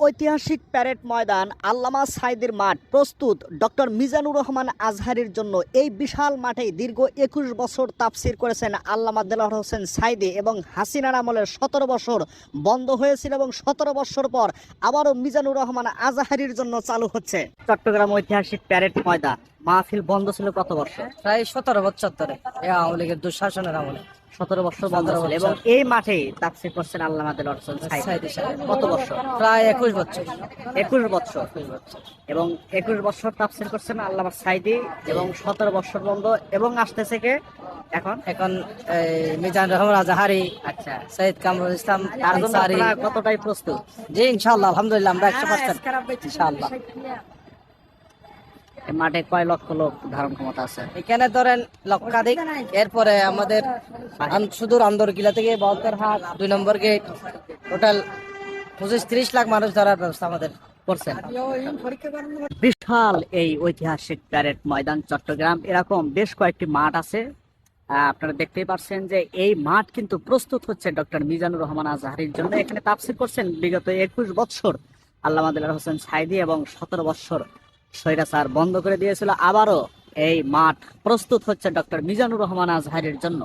ঐতিহাসিক প্যারেড ময়দান আল্লামা সাঈদীর মাঠ প্রস্তুত ডক্টর মিজানুর রহমান আজহারীর জন্য। এই বিশাল মাঠে দীর্ঘ ২১ বছর তাফসির করেছেন আল্লামা দেলোয়ার হোসেন সাঈদী এবং হাসিনার আমলের ১৭ বছর বন্ধ হয়েছিল এবং ১৭ বছর পর আবারও মিজানুর রহমান আজহারীর জন্য চালু হচ্ছে। চট্টগ্রাম ঐতিহাসিক প্যারেড ময়দান মাহফিল বন্ধ ছিল কত বছর? প্রায় ১৭ বছর ধরে আওয়ামী লীগের দুঃশাসনের আমলে ১৭ বছর বন্ধ ছিল এবং এই মাঠে তাফসির করছেন আল্লামা দেলোয়ার হোসেন সাঈদী। কত বছর? প্রায় ২১ বছর। ২১ বছর এবং ২১ বছর তাফসির করছেন আল্লামা সাঈদী এবং ১৭ বছর বন্ধ এবং আসতেছে কে এখন? এখন মিজানুর রহমান আজহারী, আচ্ছা, সৈয়দ কামরুল ইসলাম তার জন্য আনসারী। আপনারা কতটাই প্রস্তুত? জি ইনশাআল্লাহ, আলহামদুলিল্লাহ আমরা ১০০% ইনশাআল্লাহ। এই মাঠে কয় লক্ষ লোক ধারণ ক্ষমতা আছে? এখানে ধরেন লক্ষাধিক। এরপরে আমাদের সুদূর আন্দরকিলা থেকে বলতেরহাট ২ নম্বর গেট টোটাল ২৫-৩০ লাখ মানুষ ধরার ব্যবস্থা আমাদের করছেন। বিশাল এই ঐতিহাসিক প্যারেড ময়দান চট্টগ্রাম, এরকম বেশ কয়েকটি মাঠ আছে। আপনারা দেখতেই পাচ্ছেন যে এই মাঠ কিন্তু প্রস্তুত হচ্ছে ডক্টর মিজানুর রহমান আজহারীর জন্য। এখানে তাফসীর করছেন বিগত ২১ বছর আল্লামা দেলোয়ার হোসেন সাঈদী এবং ১৭ বছর স্বৈরাচার বন্ধ করে দিয়েছিল। আবারও এই মাঠ প্রস্তুত হচ্ছে ডক্টর মিজানুর রহমান আজহারীর জন্য।